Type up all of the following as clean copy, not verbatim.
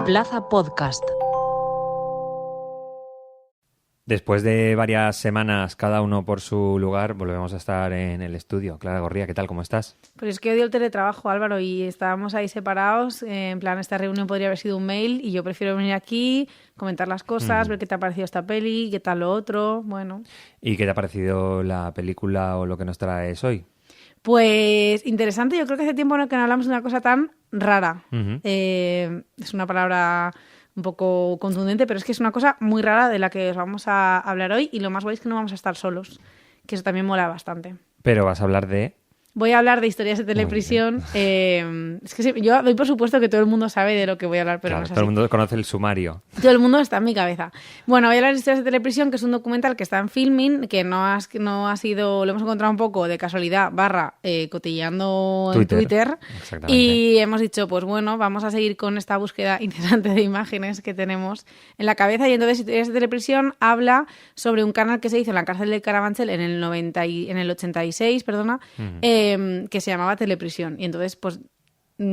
Plaza Podcast. Después de varias semanas, cada uno por su lugar, volvemos a estar en el estudio. Clara Gorría, ¿qué tal? ¿Cómo estás? Pues es que odio el teletrabajo, Álvaro, y estábamos ahí separados. En plan, esta reunión podría haber sido un mail y yo prefiero venir aquí, comentar las cosas, ver qué te ha parecido esta peli, qué tal lo otro, bueno. ¿Y qué te ha parecido la película o lo que nos traes hoy? Pues interesante, yo creo que hace tiempo que no hablamos de una cosa tan rara. Es una palabra un poco contundente, pero es que es una cosa muy rara de la que os vamos a hablar hoy, y lo más guay es que no vamos a estar solos, que eso también mola bastante. Pero vas a hablar de... Voy a hablar de historias de teleprisión. Es que sí, yo doy por supuesto que todo el mundo sabe de lo que voy a hablar, pero Claro, no es así. todo el mundo conoce el sumario. Todo el mundo está en mi cabeza. Bueno, voy a hablar de Historias de teleprisión, que es un documental que está en Filmin, que no ha sido, lo hemos encontrado un poco de casualidad, cotilleando en Twitter. Exactamente. Y hemos dicho, pues bueno, vamos a seguir con esta búsqueda incesante de imágenes que tenemos en la cabeza. Y entonces Historias de teleprisión habla sobre un canal que se hizo en la cárcel de Carabanchel en el 86, que se llamaba Teleprisión. Y entonces, pues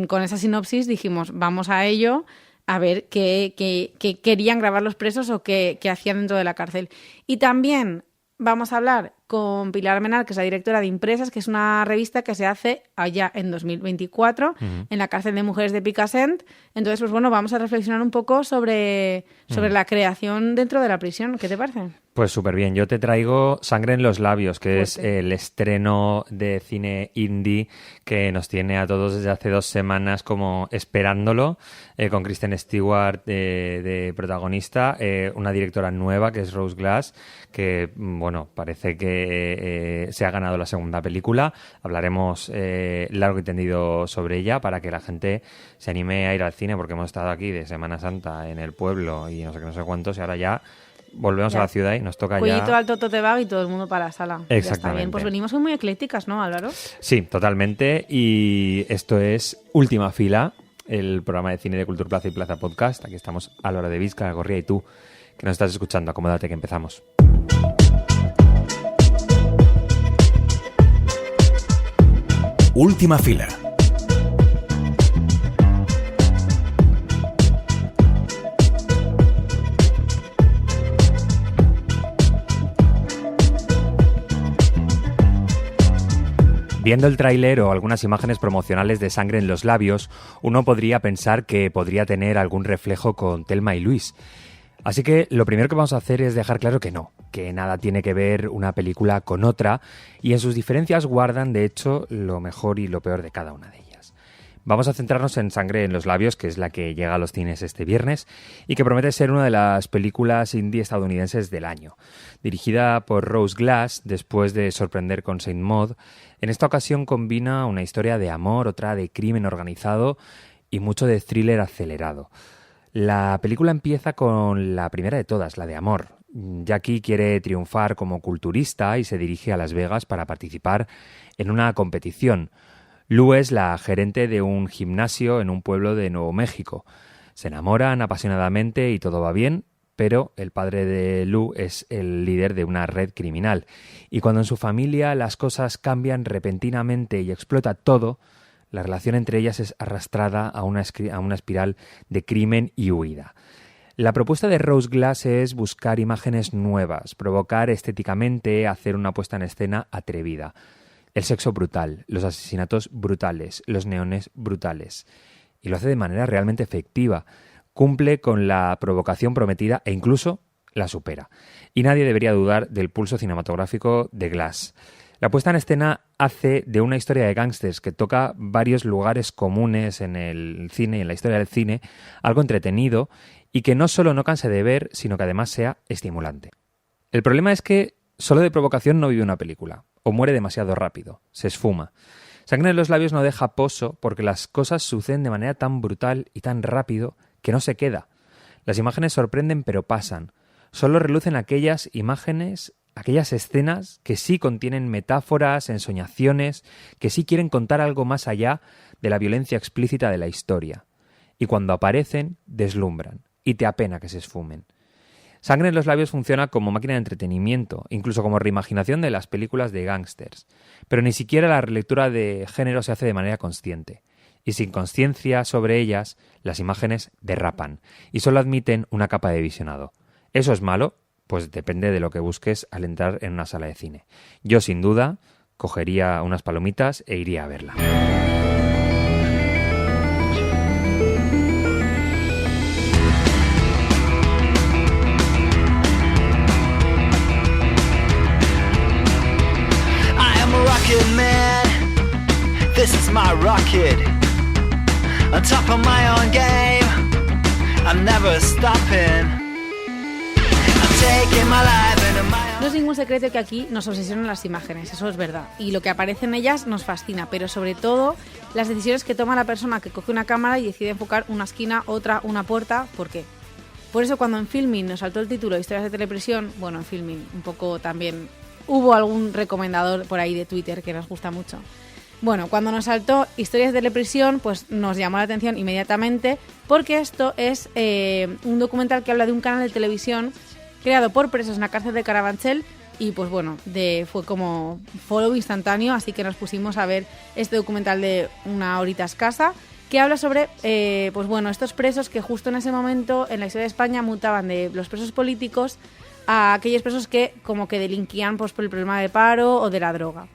con esa sinopsis dijimos, vamos a ello, a ver qué querían grabar los presos o qué hacían dentro de la cárcel. Y también vamos a hablar con Pilar Almenara, que es la directora de Impresas, que es una revista que se hace allá en 2024 en la cárcel de mujeres de Picassent. Entonces, pues bueno, vamos a reflexionar un poco sobre la creación dentro de la prisión. ¿Qué te parece? Pues súper bien. Yo te traigo Sangre en los labios, que es el estreno de cine indie que nos tiene a todos desde hace 2 semanas como esperándolo, con Kristen Stewart de protagonista, una directora nueva que es Rose Glass, que, bueno, parece que se ha ganado la segunda película. Hablaremos largo y tendido sobre ella para que la gente se anime a ir al cine, porque hemos estado aquí de Semana Santa en el pueblo y no sé qué, no sé cuántos, y ahora ya volvemos a la ciudad y nos toca Cuellito ya... alto, tote bag y todo el mundo para la sala. Exactamente. Ya está bien. Pues venimos muy eclécticas, ¿no, Álvaro? Sí, totalmente. Y esto es Última Fila, el programa de cine de Cultura Plaza y Plaza Podcast. Aquí estamos Álvaro de Viz, Clara Gorría y tú, que nos estás escuchando. Acomódate que empezamos. Última Fila. Viendo el tráiler o algunas imágenes promocionales de Sangre en los labios, uno podría pensar que podría tener algún reflejo con Thelma y Luis. Así que lo primero que vamos a hacer es dejar claro que no, que nada tiene que ver una película con otra, y en sus diferencias guardan, de hecho, lo mejor y lo peor de cada una de ellas. Vamos a centrarnos en Sangre en los labios, que es la que llega a los cines este viernes y que promete ser una de las películas indie estadounidenses del año. Dirigida por Rose Glass, después de sorprender con Saint Maud, en esta ocasión combina una historia de amor, otra de crimen organizado y mucho de thriller acelerado. La película empieza con la primera de todas, la de amor. Jackie quiere triunfar como culturista y se dirige a Las Vegas para participar en una competición. Lou es la gerente de un gimnasio en un pueblo de Nuevo México. Se enamoran apasionadamente y todo va bien, pero el padre de Lou es el líder de una red criminal. Y cuando en su familia las cosas cambian repentinamente y explota todo, la relación entre ellas es arrastrada a una espiral de crimen y huida. La propuesta de Rose Glass es buscar imágenes nuevas, provocar estéticamente, hacer una puesta en escena atrevida. El sexo brutal, los asesinatos brutales, los neones brutales. Y lo hace de manera realmente efectiva. Cumple con la provocación prometida e incluso la supera. Y nadie debería dudar del pulso cinematográfico de Glass. La puesta en escena hace de una historia de gángsters que toca varios lugares comunes en el cine y en la historia del cine algo entretenido y que no solo no canse de ver, sino que además sea estimulante. El problema es que solo de provocación no vive una película, o muere demasiado rápido, se esfuma. Sangre en los labios no deja pozo porque las cosas suceden de manera tan brutal y tan rápido que no se queda. Las imágenes sorprenden pero pasan. Solo relucen aquellas imágenes, aquellas escenas que sí contienen metáforas, ensoñaciones, que sí quieren contar algo más allá de la violencia explícita de la historia. Y cuando aparecen, deslumbran y te apena que se esfumen. Sangre en los labios funciona como máquina de entretenimiento, incluso como reimaginación de las películas de gángsters. Pero ni siquiera la relectura de género se hace de manera consciente. y sin conciencia sobre ellas, las imágenes derrapan y solo admiten una capa de visionado. ¿Eso es malo? Pues depende de lo que busques al entrar en una sala de cine. Yo, sin duda, cogería unas palomitas e iría a verla. This is my rocket, on top of my own game, I'm never stopping, I'm taking my life into my own... No es ningún secreto que aquí nos obsesionan las imágenes, eso es verdad, y lo que aparece en ellas nos fascina, pero sobre todo las decisiones que toma la persona que coge una cámara y decide enfocar una esquina, otra, una puerta. ¿Por qué? Por eso cuando en Filmin nos saltó el título Historias de Teleprisión, bueno, en Filmin un poco también hubo algún recomendador por ahí de Twitter que nos gusta mucho. Bueno, cuando nos saltó Historias de Teleprisión, pues nos llamó la atención inmediatamente porque esto es un documental que habla de un canal de televisión creado por presos en la cárcel de Carabanchel y pues bueno, fue como follow instantáneo, así que nos pusimos a ver este documental de una horita escasa que habla sobre pues bueno, estos presos que justo en ese momento en la historia de España mutaban de los presos políticos a aquellos presos que como que delinquían pues por el problema de paro o de la droga.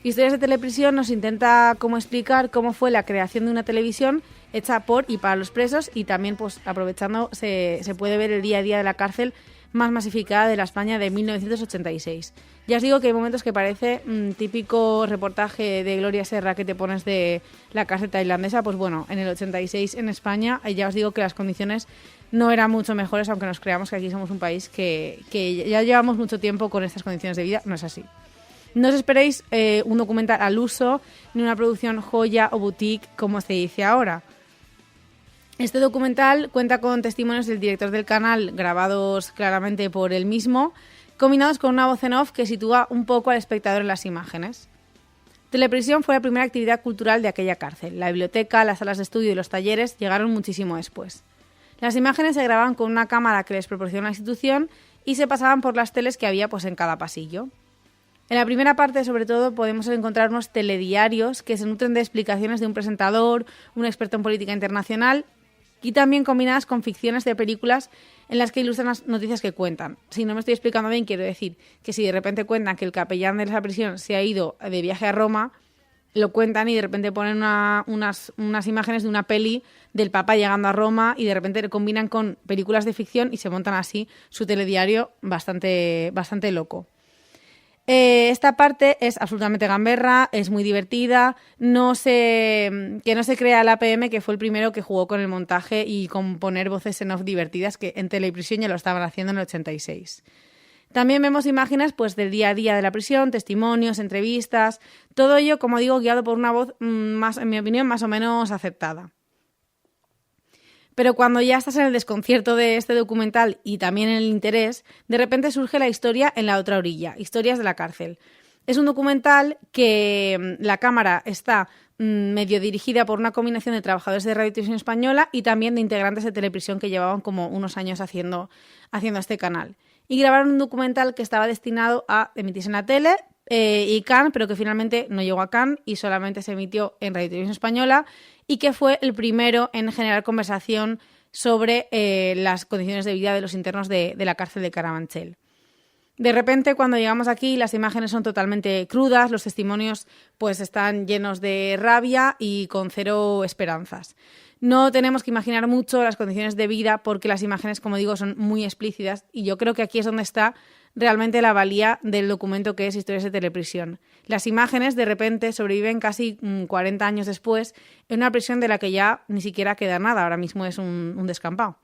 Historias de Teleprisión nos intenta como explicar cómo fue la creación de una televisión hecha por y para los presos y también pues aprovechando se puede ver el día a día de la cárcel más masificada de la España de 1986. Ya os digo que hay momentos que parece típico reportaje de Gloria Serra que te pones de la cárcel tailandesa, pues bueno, en el 86 en España ya os digo que las condiciones no eran mucho mejores, aunque nos creamos que aquí somos un país que ya llevamos mucho tiempo con estas condiciones de vida, no es así. No os esperéis un documental al uso, ni una producción joya o boutique, como se dice ahora. Este documental cuenta con testimonios del director del canal, grabados claramente por él mismo, combinados con una voz en off que sitúa un poco al espectador en las imágenes. Teleprisión fue la primera actividad cultural de aquella cárcel. La biblioteca, las salas de estudio y los talleres llegaron muchísimo después. Las imágenes se grababan con una cámara que les proporcionó la institución y se pasaban por las teles que había pues en cada pasillo. En la primera parte, sobre todo, podemos encontrar unos telediarios que se nutren de explicaciones de un presentador, un experto en política internacional y también combinadas con ficciones de películas en las que ilustran las noticias que cuentan. Si no me estoy explicando bien, quiero decir que si de repente cuentan que el capellán de esa prisión se ha ido de viaje a Roma, lo cuentan y de repente ponen unas imágenes de una peli del Papa llegando a Roma y de repente lo combinan con películas de ficción y se montan así su telediario bastante loco. Esta parte es absolutamente gamberra, es muy divertida, que no se crea el APM, que fue el primero que jugó con el montaje y con poner voces en off divertidas, que en Teleprisión ya lo estaban haciendo en el 86. También vemos imágenes pues del día a día de la prisión, testimonios, entrevistas, todo ello, como digo, guiado por una voz más, en mi opinión, más o menos aceptada. Pero cuando ya estás en el desconcierto de este documental y también en el interés, de repente surge la historia en la otra orilla, Historias de la cárcel. Es un documental que la cámara está medio dirigida por una combinación de trabajadores de Radio y Televisión Española y también de integrantes de Teleprisión que llevaban como unos años haciendo este canal. Y grabaron un documental que estaba destinado a emitirse en la tele y Cannes, pero que finalmente no llegó a Cannes y solamente se emitió en Radio y Televisión Española y que fue el primero en generar conversación sobre las condiciones de vida de los internos de la cárcel de Carabanchel. De repente, cuando llegamos aquí, las imágenes son totalmente crudas, los testimonios pues están llenos de rabia y con cero esperanzas. No tenemos que imaginar mucho las condiciones de vida porque las imágenes, como digo, son muy explícitas y yo creo que aquí es donde está realmente la valía del documento que es Historias de Teleprisión. Las imágenes de repente sobreviven casi 40 años después en una prisión de la que ya ni siquiera queda nada, ahora mismo es un descampado.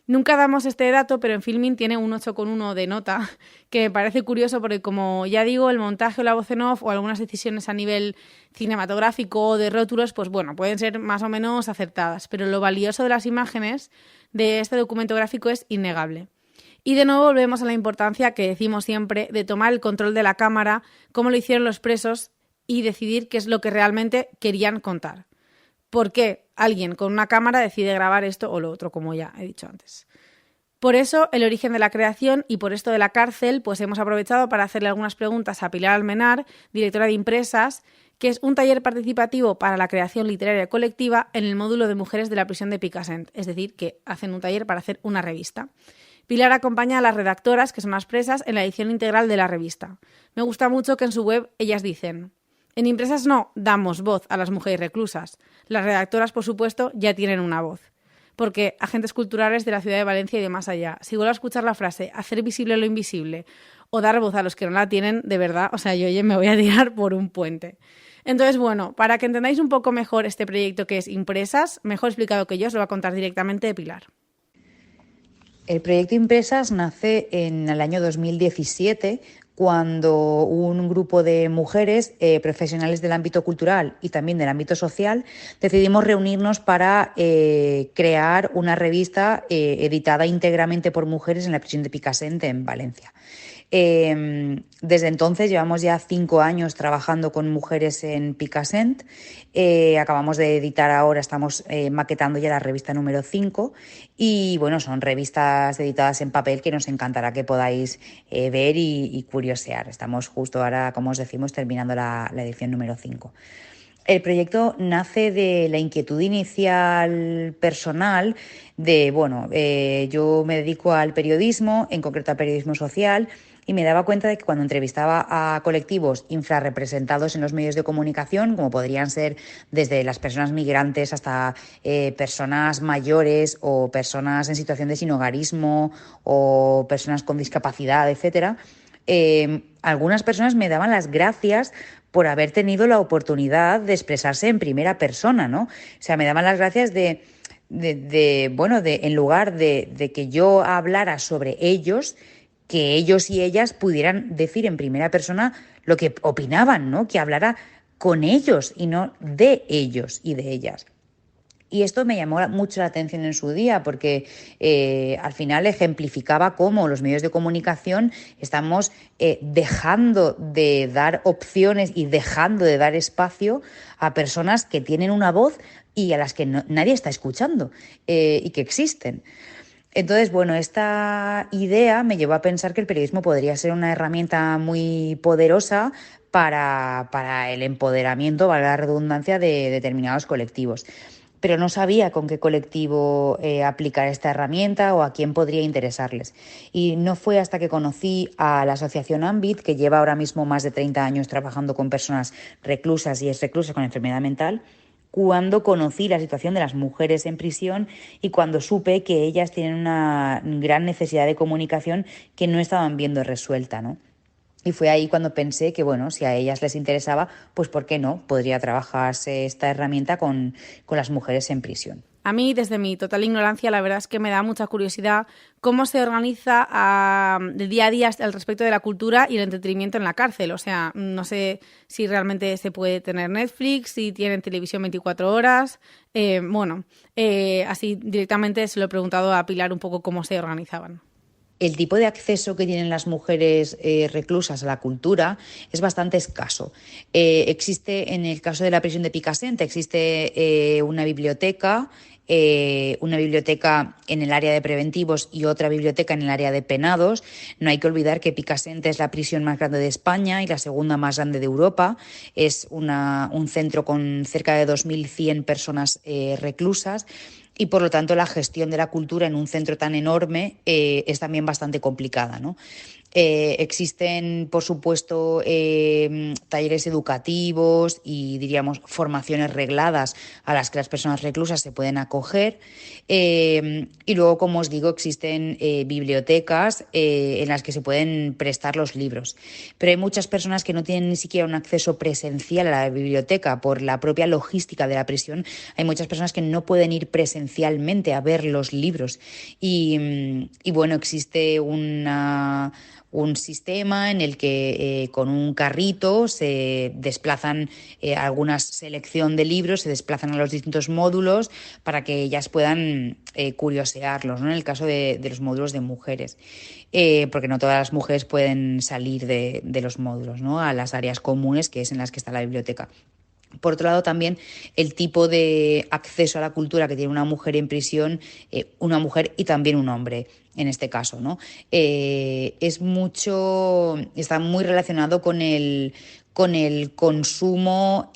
Nunca damos este dato, pero en Filmin tiene un 8,1 de nota, que me parece curioso porque, como ya digo, el montaje o la voz en off o algunas decisiones a nivel cinematográfico o de rótulos, pues bueno, pueden ser más o menos acertadas, pero lo valioso de las imágenes de este documento gráfico es innegable. Y de nuevo volvemos a la importancia que decimos siempre de tomar el control de la cámara, como lo hicieron los presos, y decidir qué es lo que realmente querían contar. ¿Por qué alguien con una cámara decide grabar esto o lo otro, como ya he dicho antes? Por eso, el origen de la creación y por esto de la cárcel, pues hemos aprovechado para hacerle algunas preguntas a Pilar Almenar, directora de Impresas, que es un taller participativo para la creación literaria colectiva en el módulo de mujeres de la prisión de Picassent, es decir, que hacen un taller para hacer una revista. Pilar acompaña a las redactoras, que son las presas, en la edición integral de la revista. Me gusta mucho que en su web ellas dicen: en Impresas no damos voz a las mujeres reclusas. Las redactoras, por supuesto, ya tienen una voz. Porque agentes culturales de la ciudad de Valencia y de más allá, si vuelvo a escuchar la frase hacer visible lo invisible o dar voz a los que no la tienen, de verdad, o sea, yo me voy a tirar por un puente. Entonces, bueno, para que entendáis un poco mejor este proyecto que es Impresas, mejor explicado que yo, os lo va a contar directamente Pilar. El proyecto Impresas nace en el año 2017, cuando un grupo de mujeres profesionales del ámbito cultural y también del ámbito social decidimos reunirnos para crear una revista editada íntegramente por mujeres en la prisión de Picassent en Valencia. Desde entonces llevamos ya 5 años trabajando con mujeres en Picassent. Acabamos de editar ahora, estamos maquetando ya la revista número 5 y bueno, son revistas editadas en papel que nos encantará que podáis ver y curiosear. Estamos justo ahora, como os decimos, terminando la edición número 5. El proyecto nace de la inquietud inicial personal de, yo me dedico al periodismo, en concreto al periodismo social, y me daba cuenta de que cuando entrevistaba a colectivos infrarrepresentados en los medios de comunicación, como podrían ser desde las personas migrantes hasta personas mayores o personas en situación de sinhogarismo o personas con discapacidad, etcétera, algunas personas me daban las gracias por haber tenido la oportunidad de expresarse en primera persona, ¿no? O sea, me daban las gracias en lugar de que yo hablara sobre ellos, que ellos y ellas pudieran decir en primera persona lo que opinaban, ¿no? Que hablara con ellos y no de ellos y de ellas. Y esto me llamó mucho la atención en su día porque al final ejemplificaba cómo los medios de comunicación estamos dejando de dar opciones y dejando de dar espacio a personas que tienen una voz y a las que nadie está escuchando y que existen. Entonces, bueno, esta idea me llevó a pensar que el periodismo podría ser una herramienta muy poderosa para el empoderamiento, valga la redundancia, de determinados colectivos. Pero no sabía con qué colectivo aplicar esta herramienta o a quién podría interesarles. Y no fue hasta que conocí a la asociación Ambit, que lleva ahora mismo más de 30 años trabajando con personas reclusas y exreclusas con enfermedad mental, cuando conocí la situación de las mujeres en prisión y cuando supe que ellas tienen una gran necesidad de comunicación que no estaban viendo resuelta, ¿no? Y fue ahí cuando pensé que, bueno, si a ellas les interesaba, pues ¿por qué no? Podría trabajarse esta herramienta con las mujeres en prisión. A mí, desde mi total ignorancia, la verdad es que me da mucha curiosidad cómo se organiza de día a día al respecto de la cultura y el entretenimiento en la cárcel. O sea, no sé si realmente se puede tener Netflix, si tienen televisión 24 horas. Así directamente se lo he preguntado a Pilar un poco cómo se organizaban. El tipo de acceso que tienen las mujeres reclusas a la cultura es bastante escaso. Existe, en el caso de la prisión de Picassent, existe una biblioteca en el área de preventivos y otra biblioteca en el área de penados. No hay que olvidar que Picassent es la prisión más grande de España y la segunda más grande de Europa. Es un centro con cerca de 2.100 personas reclusas. Y por lo tanto la gestión de la cultura en un centro tan enorme es también bastante complicada, ¿no? Existen, por supuesto, talleres educativos y, diríamos, formaciones regladas a las que las personas reclusas se pueden acoger. Y luego, como os digo, existen bibliotecas en las que se pueden prestar los libros. Pero hay muchas personas que no tienen ni siquiera un acceso presencial a la biblioteca por la propia logística de la prisión. Hay muchas personas que no pueden ir presencialmente a ver los libros. Y bueno, existe un sistema en el que con un carrito se desplazan alguna selección de libros, se desplazan a los distintos módulos para que ellas puedan curiosearlos, ¿no? En el caso de los módulos de mujeres, porque no todas las mujeres pueden salir de los módulos, ¿no? A las áreas comunes, que es en las que está la biblioteca. Por otro lado, también el tipo de acceso a la cultura que tiene una mujer en prisión, una mujer y también un hombre. en este caso, ¿no? Está muy relacionado con el consumo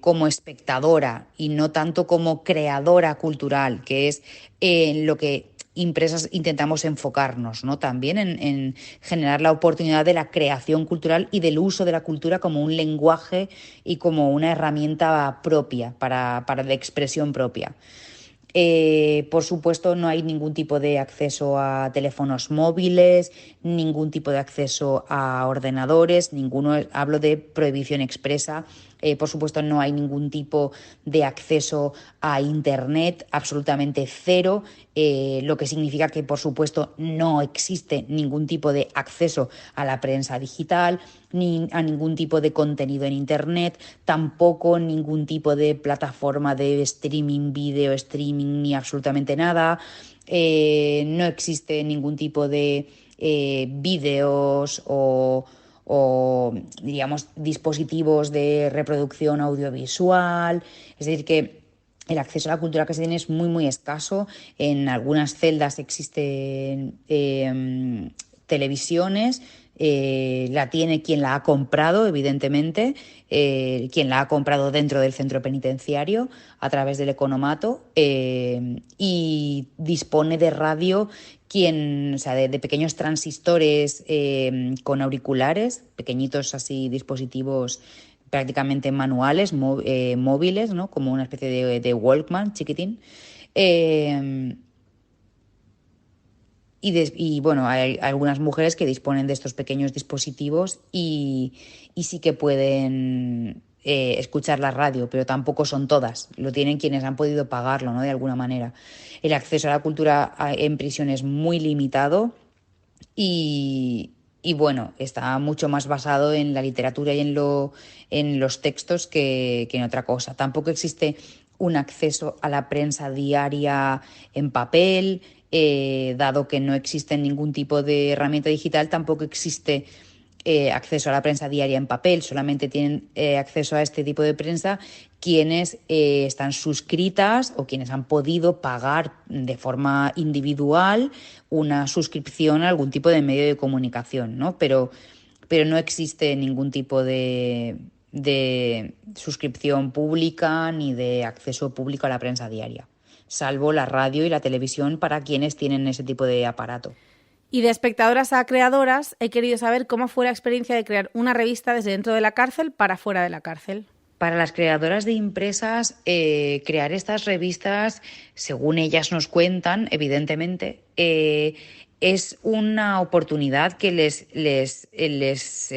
como espectadora y no tanto como creadora cultural, que es lo que empresas intentamos enfocarnos, ¿no? También en generar la oportunidad de la creación cultural y del uso de la cultura como un lenguaje y como una herramienta propia de expresión propia. Por supuesto, no hay ningún tipo de acceso a teléfonos móviles, ningún tipo de acceso a ordenadores, hablo de prohibición expresa. Por supuesto, no hay ningún tipo de acceso a Internet, absolutamente cero, lo que significa que, por supuesto, no existe ningún tipo de acceso a la prensa digital, ni a ningún tipo de contenido en Internet, tampoco ningún tipo de plataforma de streaming, video streaming, ni absolutamente nada. No existe ningún tipo de vídeos o, digamos, dispositivos de reproducción audiovisual. Es decir, que el acceso a la cultura que se tiene es muy, muy escaso. En algunas celdas existen televisiones. La tiene quien la ha comprado, evidentemente, quien la ha comprado dentro del centro penitenciario a través del economato, y dispone de radio o sea, de pequeños transistores con auriculares, pequeñitos así dispositivos prácticamente manuales, móviles, ¿no? Como una especie de Walkman chiquitín. Y bueno, hay algunas mujeres que disponen de estos pequeños dispositivos y sí que pueden escuchar la radio, pero tampoco son todas. Lo tienen quienes han podido pagarlo, ¿no? De alguna manera. El acceso a la cultura en prisión es muy limitado y bueno, está mucho más basado en la literatura y en los textos que en otra cosa. Tampoco existe un acceso a la prensa diaria en papel. Dado que no existe ningún tipo de herramienta digital, tampoco existe acceso a la prensa diaria en papel. Solamente tienen acceso a este tipo de prensa quienes están suscritas o quienes han podido pagar de forma individual una suscripción a algún tipo de medio de comunicación, ¿no? Pero no existe ningún tipo de suscripción pública ni de acceso público a la prensa diaria, salvo la radio y la televisión para quienes tienen ese tipo de aparato. Y de espectadoras a creadoras, he querido saber cómo fue la experiencia de crear una revista desde dentro de la cárcel para fuera de la cárcel. Para las creadoras de impresas, crear estas revistas, según ellas nos cuentan, evidentemente, es una oportunidad que les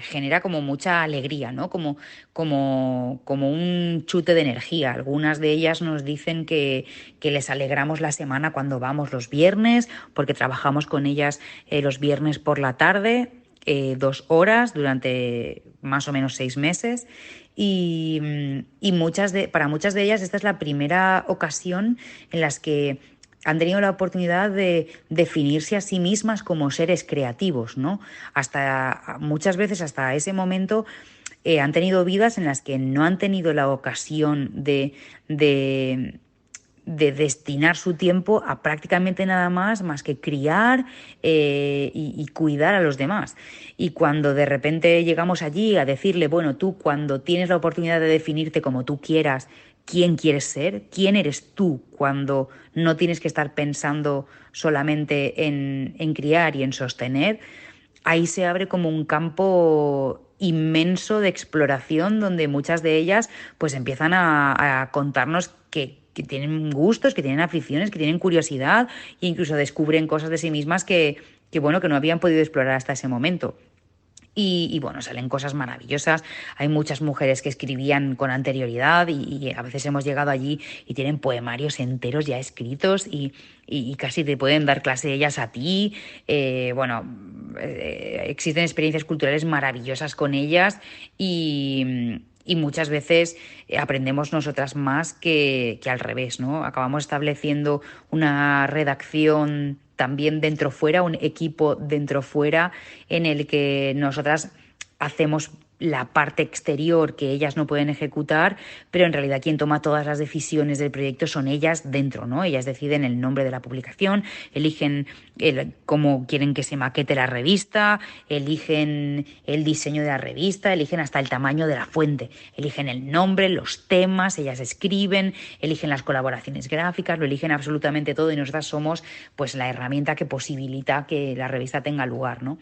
genera como mucha alegría, ¿no? Como un chute de energía. Algunas de ellas nos dicen que les alegramos la semana cuando vamos los viernes, porque trabajamos con ellas los viernes por la tarde, 2 horas durante más o menos 6 meses. Y para muchas de ellas esta es la primera ocasión en las que han tenido la oportunidad de definirse a sí mismas como seres creativos, ¿no? Muchas veces hasta ese momento han tenido vidas en las que no han tenido la ocasión de destinar su tiempo a prácticamente nada más que criar y cuidar a los demás. Y cuando de repente llegamos allí a decirle, bueno, tú cuando tienes la oportunidad de definirte como tú quieras, ¿quién quieres ser? ¿Quién eres tú cuando no tienes que estar pensando solamente en criar y en sostener? Ahí se abre como un campo inmenso de exploración donde muchas de ellas pues empiezan a contarnos que tienen gustos, que tienen aficiones, que tienen curiosidad e incluso descubren cosas de sí mismas que no habían podido explorar hasta ese momento. Y bueno, salen cosas maravillosas. Hay muchas mujeres que escribían con anterioridad y a veces hemos llegado allí y tienen poemarios enteros ya escritos y casi te pueden dar clase ellas a ti. Existen experiencias culturales maravillosas con ellas y muchas veces aprendemos nosotras más que al revés, ¿no? Acabamos estableciendo una redacción también dentro-fuera, un equipo dentro-fuera en el que nosotras hacemos la parte exterior que ellas no pueden ejecutar, pero en realidad quien toma todas las decisiones del proyecto son ellas dentro, ¿no? Ellas deciden el nombre de la publicación, eligen cómo quieren que se maquete la revista, eligen el diseño de la revista, eligen hasta el tamaño de la fuente, eligen el nombre, los temas, ellas escriben, eligen las colaboraciones gráficas, lo eligen absolutamente todo y nosotras somos pues la herramienta que posibilita que la revista tenga lugar, ¿no?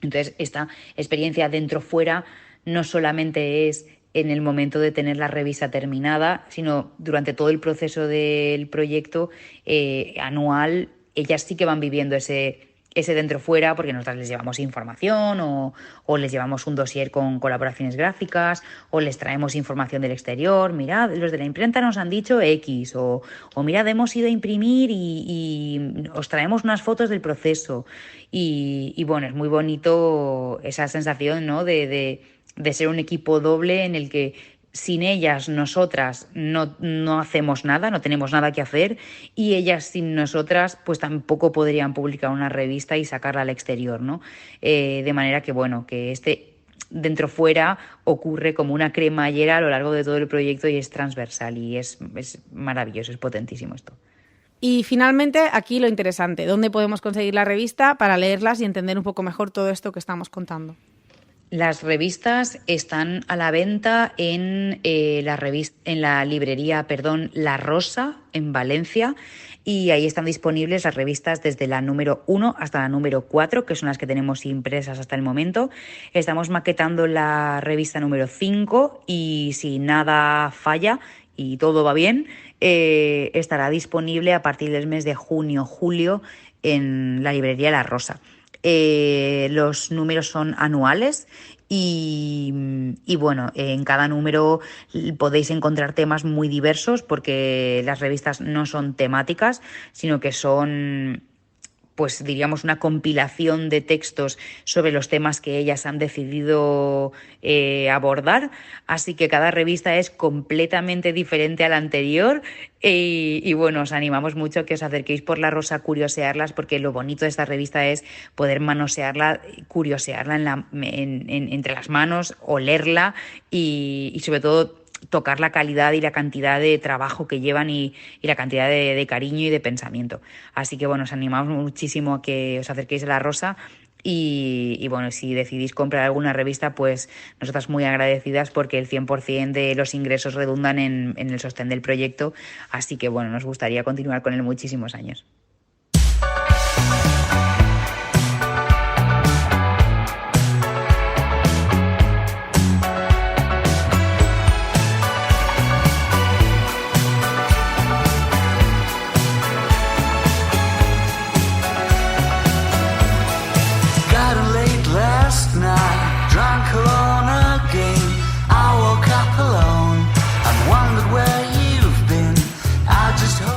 Entonces, esta experiencia dentro-fuera no solamente es en el momento de tener la revista terminada, sino durante todo el proceso del proyecto anual, ellas sí que van viviendo ese dentro-fuera, porque nosotras les llevamos información o les llevamos un dossier con colaboraciones gráficas o les traemos información del exterior. Mirad, los de la imprenta nos han dicho X o mirad, hemos ido a imprimir y os traemos unas fotos del proceso. Y bueno, es muy bonito esa sensación, ¿no? de ser un equipo doble en el que sin ellas, nosotras no hacemos nada, no tenemos nada que hacer, y ellas sin nosotras pues tampoco podrían publicar una revista y sacarla al exterior, ¿no? De manera que, bueno, que dentro-fuera ocurre como una cremallera a lo largo de todo el proyecto y es transversal y es maravilloso, es potentísimo esto. Y finalmente, aquí lo interesante, ¿dónde podemos conseguir la revista para leerlas y entender un poco mejor todo esto que estamos contando? Las revistas están a la venta en la librería La Rosa, en Valencia, y ahí están disponibles las revistas desde la número 1 hasta la número 4, que son las que tenemos impresas hasta el momento. Estamos maquetando la revista número 5 y si nada falla y todo va bien, estará disponible a partir del mes de junio-julio en la librería La Rosa. Los números son anuales y bueno, en cada número podéis encontrar temas muy diversos porque las revistas no son temáticas, sino que son, pues diríamos, una compilación de textos sobre los temas que ellas han decidido abordar, así que cada revista es completamente diferente a la anterior y bueno, os animamos mucho a que os acerquéis por La Rosa a curiosearlas, porque lo bonito de esta revista es poder manosearla, curiosearla entre las manos, olerla y sobre todo tocar la calidad y la cantidad de trabajo que llevan y la cantidad de cariño y de pensamiento. Así que bueno, os animamos muchísimo a que os acerquéis a La Rosa y bueno, si decidís comprar alguna revista, pues nosotras muy agradecidas porque el 100% de los ingresos redundan en el sostén del proyecto. Así que bueno, nos gustaría continuar con él muchísimos años.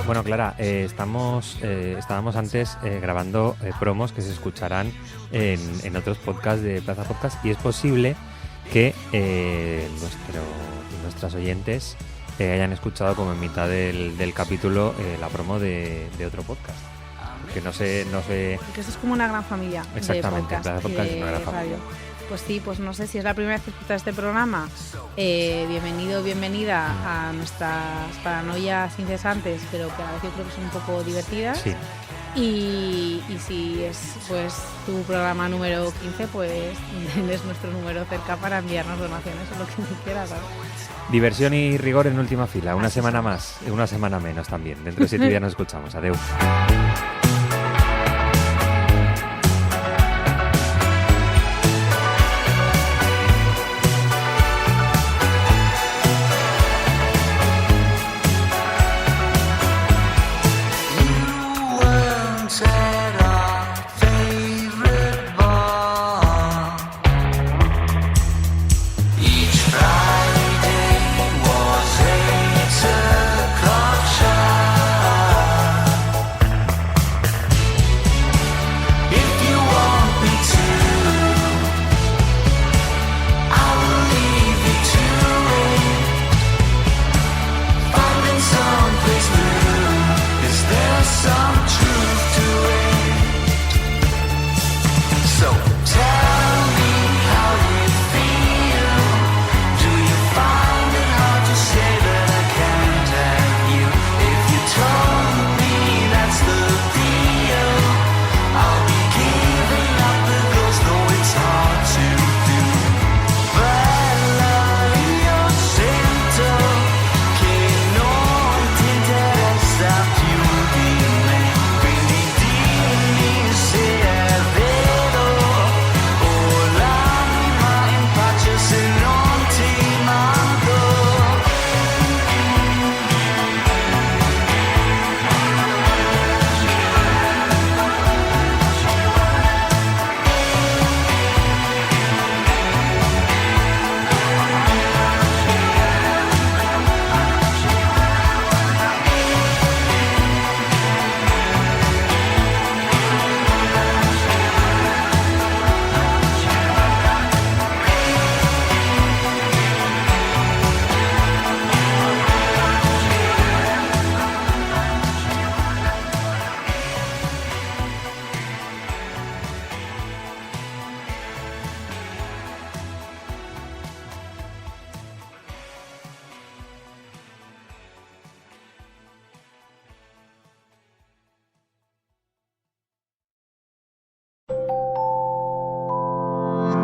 Bueno, Clara, estábamos antes grabando promos que se escucharán en otros podcasts de Plaza Podcast y es posible que nuestras oyentes hayan escuchado como en mitad del capítulo la promo de otro podcast. Que no sé... Porque esto es como una gran familia. Exactamente, de podcast, Plaza Podcast es una gran familia. Pues sí, pues no sé si es la primera vez que escuchas este programa. Bienvenido, bienvenida a nuestras paranoias incesantes, pero que a la vez yo creo que son un poco divertidas. Sí. Y si es pues tu programa número 15, pues tienes nuestro número cerca para enviarnos donaciones o lo que tú quieras, ¿sabes? Diversión y rigor en última fila. Una semana más, una semana menos también. Dentro de 7 días nos escuchamos. Adeu.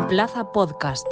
Plaza Podcast.